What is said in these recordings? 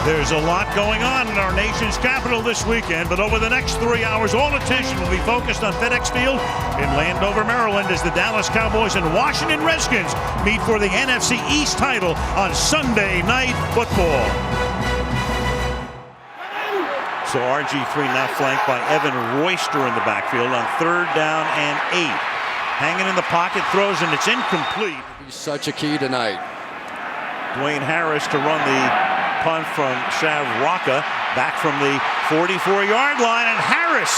There's a lot going on in our nation's capital this weekend, but over the next 3 hours, all attention will be focused on FedEx Field in Landover, Maryland, as the Dallas Cowboys and Washington Redskins meet for the NFC East title on Sunday Night Football. So RG3 now flanked by Evan Royster in the backfield on 3rd down and 8. Hanging in the pocket, throws, and it's incomplete. He's such a key tonight. Dwayne Harris to run the punt from Shav Rocca back from the 44-yard line, and Harris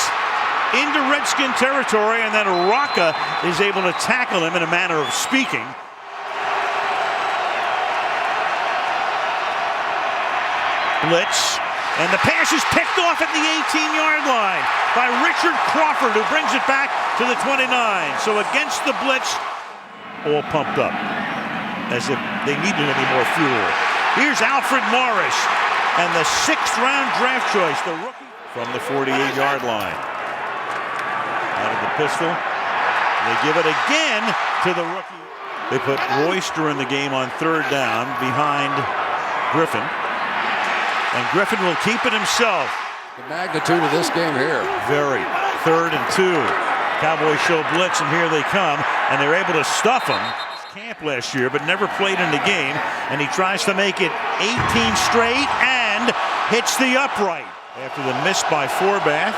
into Redskin territory, and then Rocca is able to tackle him in a manner of speaking. Blitz, and the pass is picked off at the 18-yard line by Richard Crawford, who brings it back to the 29. So against the blitz, all pumped up as if they needed any more fuel. Here's Alfred Morris, and the 6th-round draft choice, the rookie, from the 48-yard line. Out of the pistol, they give it again to the rookie. They put Royster in the game on 3rd down behind Griffin, and Griffin will keep it himself. The magnitude of this game here. Very. 3rd and 2. Cowboys show blitz, and here they come, and they're able to stuff him. Camp last year, but never played in the game, and he tries to make it 18 straight and hits the upright after the miss by Forbath.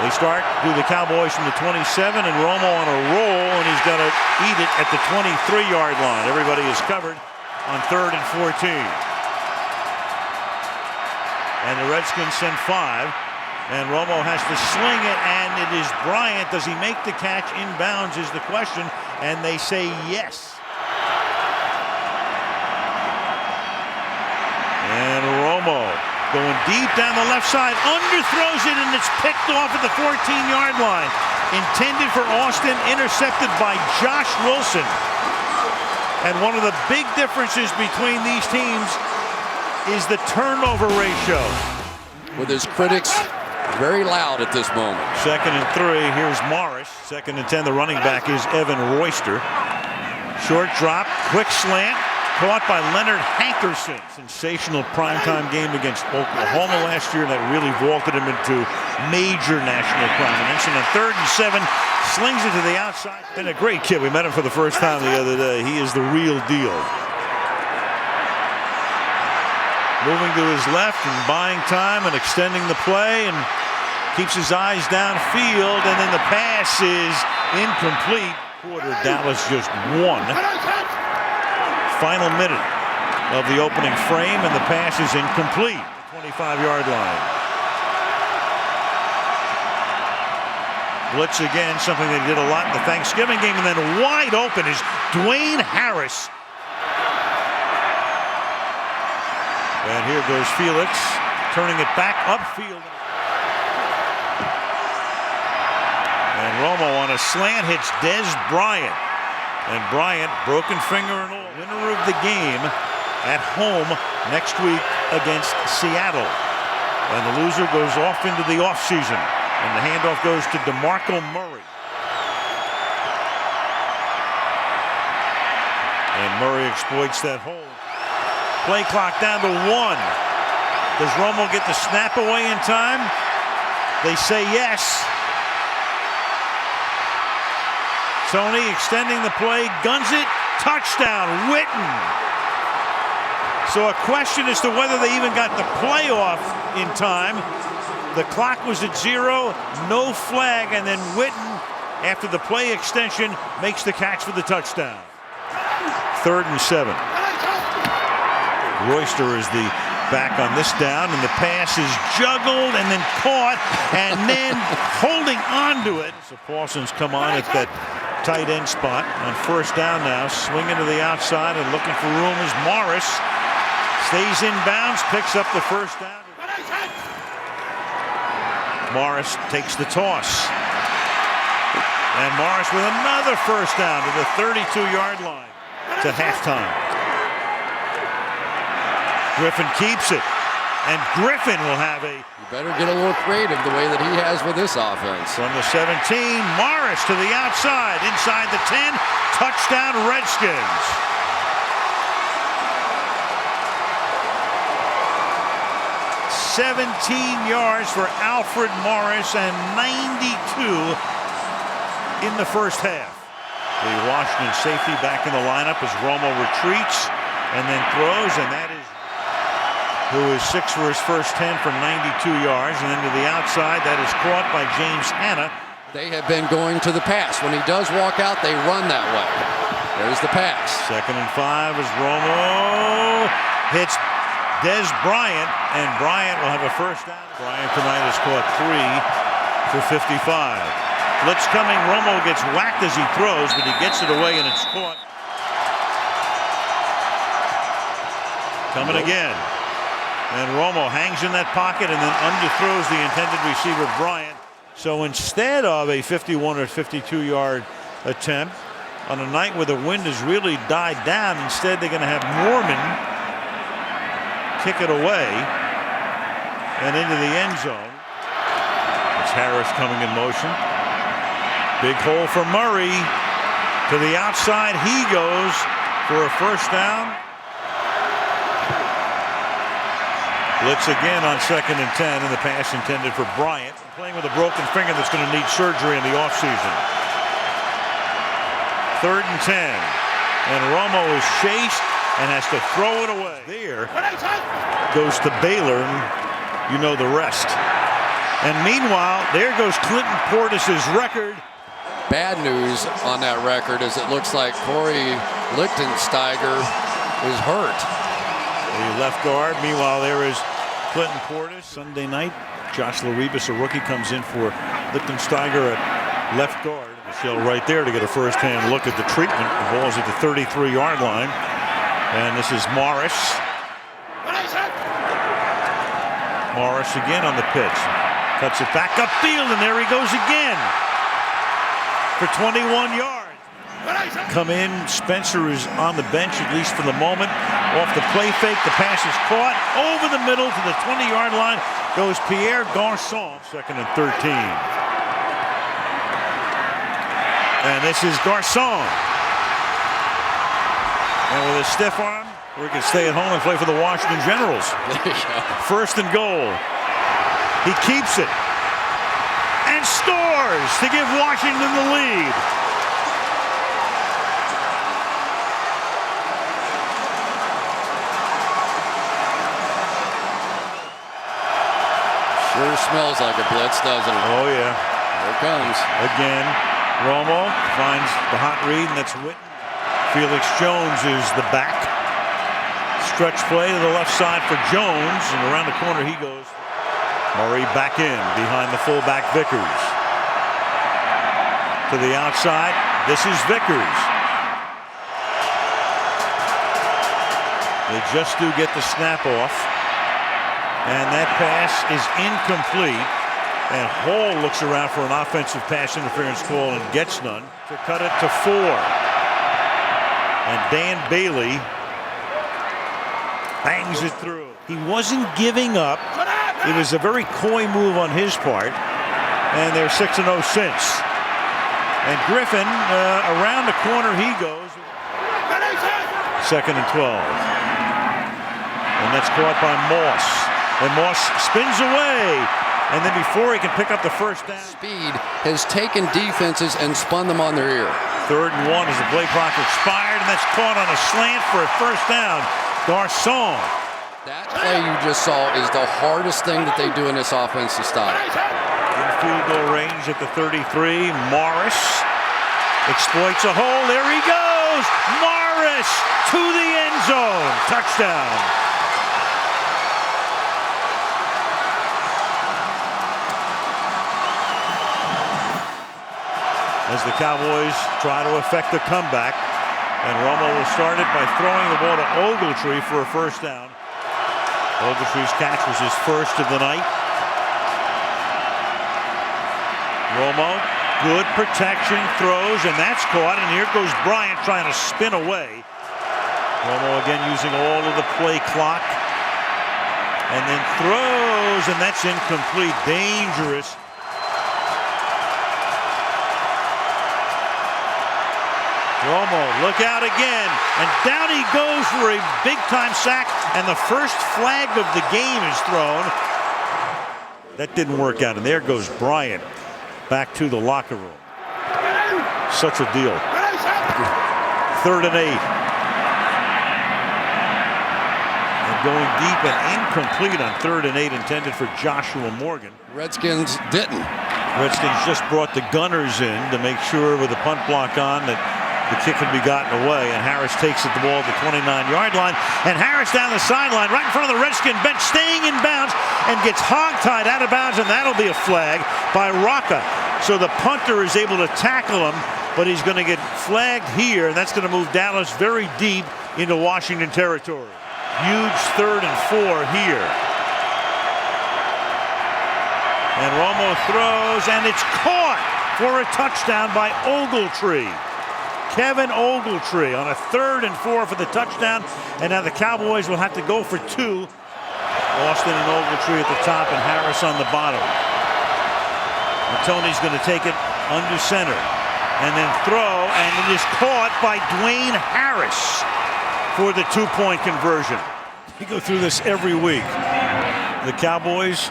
They start do the Cowboys from the 27, and Romo on a roll, and he's going to eat it at the 23-yard line. Everybody is covered on 3rd and 14, and the Redskins send 5. And Romo has to sling it, and it is Bryant. Does he make the catch inbounds is the question, and they say yes. And Romo going deep down the left side, underthrows it, and it's picked off at the 14-yard line. Intended for Austin, intercepted by Josh Wilson. And one of the big differences between these teams is the turnover ratio. With his critics very loud at this moment. 2nd and 3. Here's Morris. 2nd and 10. The running back is Evan Royster. Short drop, quick slant, caught by Leonard Hankerson. Sensational primetime game against Oklahoma last year that really vaulted him into major national prominence. And on 3rd and 7, slings it to the outside. And a great kid. We met him for the first time the other day. He is the real deal. Moving to his left and buying time and extending the play, and keeps his eyes downfield, and then the pass is incomplete. Quarter, Dallas just won. Final minute of the opening frame, and the pass is incomplete. 25-yard line. Blitz again, something they did a lot in the Thanksgiving game, and then wide open is Dwayne Harris. And here goes Felix, turning it back upfield. And Romo on a slant hits Des Bryant. And Bryant, broken finger and all, winner of the game at home next week against Seattle. And the loser goes off into the offseason. And the handoff goes to DeMarco Murray. And Murray exploits that hole. Play clock down to 1. Does Romo get the snap away in time? They say yes. Tony extending the play, guns it, touchdown, Witten. So a question as to whether they even got the playoff in time. The clock was at 0, no flag, and then Witten, after the play extension, makes the catch for the touchdown. 3rd and 7. Royster is the back on this down, and the pass is juggled and then caught and then holding on to it. So Paulson's come on at that tight end spot on 1st down now, swinging to the outside and looking for room as Morris stays in bounds, picks up the 1st down. Morris takes the toss, and Morris with another 1st down to the 32-yard line to halftime. Griffin keeps it, and Griffin will have a... You better get a little creative the way that he has with this offense. From the 17, Morris to the outside, inside the 10, touchdown Redskins. 17 yards for Alfred Morris and 92 in the first half. The Washington safety back in the lineup as Romo retreats and then throws, and that is who is 6 for his first 10 for 92 yards, and then to the outside, that is caught by James Hanna. They have been going to the pass. When he does walk out, they run that way. There's the pass. 2nd and 5 as Romo Hits Des Bryant, and Bryant will have a first down. Bryant tonight has caught 3 for 55. Blitz coming, Romo gets whacked as he throws, but he gets it away and it's caught. Coming again. And Romo hangs in that pocket and then underthrows the intended receiver, Bryant. So instead of a 51 or 52 yard attempt, on a night where the wind has really died down, instead they're going to have Mormon kick it away and into the end zone. It's Harris coming in motion. Big hole for Murray. To the outside he goes for a first down. Blitz again on 2nd and 10, and the pass intended for Bryant. Playing with a broken finger that's going to need surgery in the offseason. 3rd and 10. And Romo is chased and has to throw it away. There goes to Baylor, and you know the rest. And meanwhile, there goes Clinton Portis's record. Bad news on that record is it looks like Corey Lichtensteiger is hurt. The left guard. Meanwhile, there is Clinton Portis. Sunday night, Josh Laribas, a rookie, comes in for Lichtensteiger at left guard. Michelle right there to get a first-hand look at the treatment. The ball's at the 33-yard line. And this is Morris. Morris again on the pitch. Cuts it back upfield, and there he goes again for 21 yards. Come in, Spencer is on the bench, at least for the moment. Off the play fake, the pass is caught. Over the middle to the 20-yard line goes Pierre Garçon. 2nd and 13. And this is Garçon. And with a stiff arm, we can stay at home and play for the Washington Generals. 1st and goal. He keeps it and scores to give Washington the lead. Sure smells like a blitz, doesn't it? Oh, yeah. Here it comes. Again, Romo finds the hot read, and that's Witten. Felix Jones is the back. Stretch play to the left side for Jones, and around the corner he goes. Murray back in behind the fullback Vickers. To the outside, this is Vickers. They just do get the snap off. And that pass is incomplete. And Hall looks around for an offensive pass interference call and gets none. To cut it to 4. And Dan Bailey bangs it through. He wasn't giving up. It was a very coy move on his part. And they're 6-0 since. And Griffin, around the corner he goes. 2nd and 12. And that's caught by Moss. And Moss spins away. And then before he can pick up the first down. Speed has taken defenses and spun them on their ear. 3rd and 1 as the play clock expired. And that's caught on a slant for a first down. Garçon. That play you just saw is the hardest thing that they do in this offense to stop. In field goal range at the 33. Morris exploits a hole. There he goes. Morris to the end zone. Touchdown. As the Cowboys try to effect a comeback. And Romo will start it by throwing the ball to Ogletree for a first down. Ogletree's catch was his first of the night. Romo, good protection, throws, and that's caught. And here goes Bryant trying to spin away. Romo again using all of the play clock. And then throws, and that's incomplete. Dangerous. Romo, look out again, and down he goes for a big-time sack, and the first flag of the game is thrown. That didn't work out, and there goes Bryant back to the locker room. Such a deal. 3rd and 8. And going deep and incomplete on 3rd and 8, intended for Joshua Morgan. Redskins didn't. Redskins just brought the gunners in to make sure with the punt block on that the kick could be gotten away, and Harris takes it the ball at the 29-yard line, and Harris down the sideline right in front of the Redskin bench, staying in bounds, and gets hogtied out of bounds, and that'll be a flag by Rocca. So the punter is able to tackle him, but he's going to get flagged here, and that's going to move Dallas very deep into Washington territory. Huge 3rd and 4 here. And Romo throws, and it's caught for a touchdown by Ogletree. Kevin Ogletree on a 3rd and 4 for the touchdown, and now the Cowboys will have to go for 2. Austin and Ogletree at the top and Harris on the bottom. And Tony's going to take it under center and then throw, and it is caught by Dwayne Harris for the 2-point conversion. We go through this every week. The Cowboys,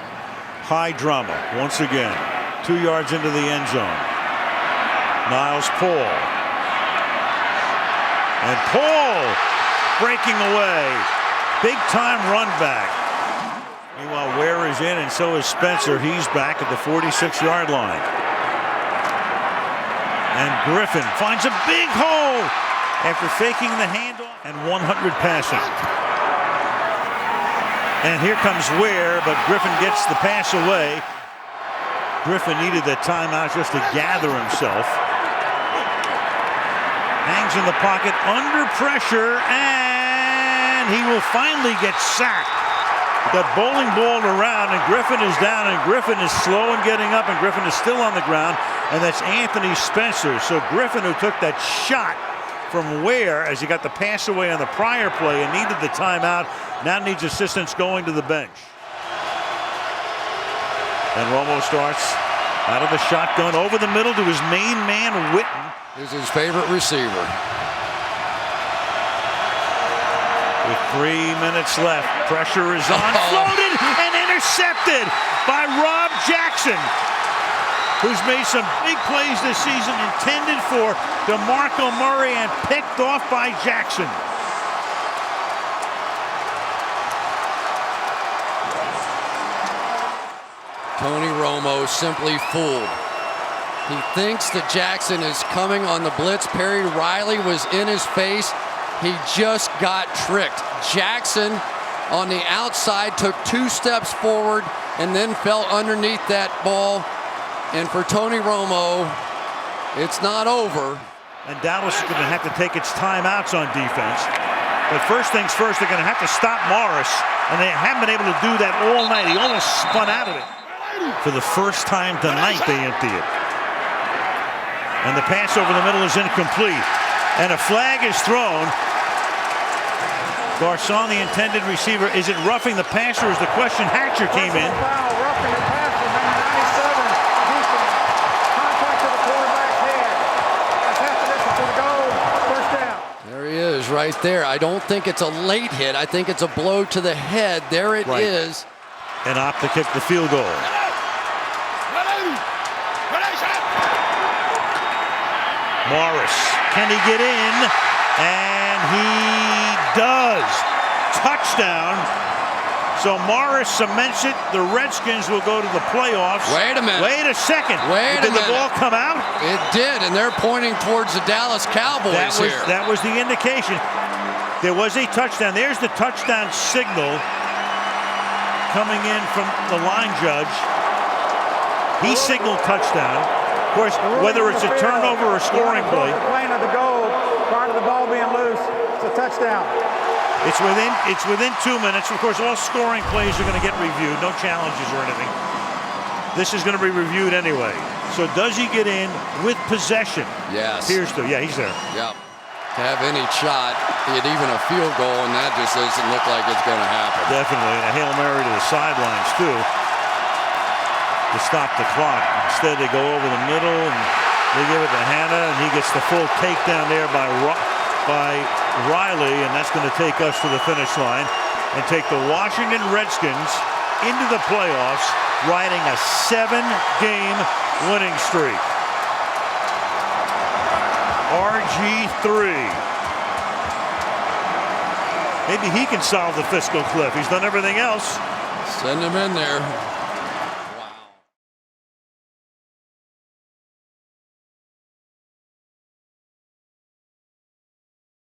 high drama once again. 2 yards into the end zone. Niles Paul. And Paul breaking away. Big time run back. Meanwhile, Ware is in, and so is Spencer. He's back at the 46-yard line. And Griffin finds a big hole after faking the handoff, and 100 passing. And here comes Ware, but Griffin gets the pass away. Griffin needed that timeout just to gather himself. Hangs in the pocket under pressure, and he will finally get sacked. Got bowling balled around, and Griffin is down, and Griffin is slow in getting up, and Griffin is still on the ground, and that's Anthony Spencer. So Griffin, who took that shot from Ware as he got the pass away on the prior play and needed the timeout, now needs assistance going to the bench. And Romo starts out of the shotgun over the middle to his main man, Witten. He's his favorite receiver. With 3 minutes left, pressure is on, floated and intercepted by Rob Jackson, who's made some big plays this season, intended for DeMarco Murray and picked off by Jackson. Tony Romo simply fooled. He thinks that Jackson is coming on the blitz. Perry Riley was in his face. He just got tricked. Jackson on the outside took 2 steps forward and then fell underneath that ball. And for Tony Romo, it's not over. And Dallas is going to have to take its timeouts on defense. But first things first, they're going to have to stop Morris. And they haven't been able to do that all night. He almost spun out of it. For the first time tonight, they empty it. And the pass over the middle is incomplete. And a flag is thrown. Garcon, the intended receiver. Is it roughing the passer is the question. Hatcher came in. Roughing the passer, number 97. Houston, contact to the quarterback's head. That's half the distance to the goal. First down. There he is right there. I don't think it's a late hit. I think it's a blow to the head. There it is. And opt to kick the field goal. Morris, can he get in? And he does. Touchdown. So Morris cements it. The Redskins will go to the playoffs. Wait a minute. Wait a second. Wait a minute. Did the ball come out? It did, and they're pointing towards the Dallas Cowboys here. That was the indication. There was a touchdown. There's the touchdown signal coming in from the line judge. He signaled touchdown. Of course, whether it's a turnover or a scoring play. The plane of the goal, prior to the ball being loose, it's a touchdown. It's within 2 minutes. Of course, all scoring plays are going to get reviewed. No challenges or anything. This is going to be reviewed anyway. So does he get in with possession? Yes. Appears to. Yeah, he's there. Yep. To have any shot, be it even a field goal, and that just doesn't look like it's going to happen. Definitely. And a Hail Mary to the sidelines, too, to stop the clock. Instead, they go over the middle, and they give it to Hanna, and he gets the full takedown there by Riley, and that's going to take us to the finish line and take the Washington Redskins into the playoffs riding a 7-game winning streak. RG3. Maybe he can solve the fiscal cliff. He's done everything else. Send him in there.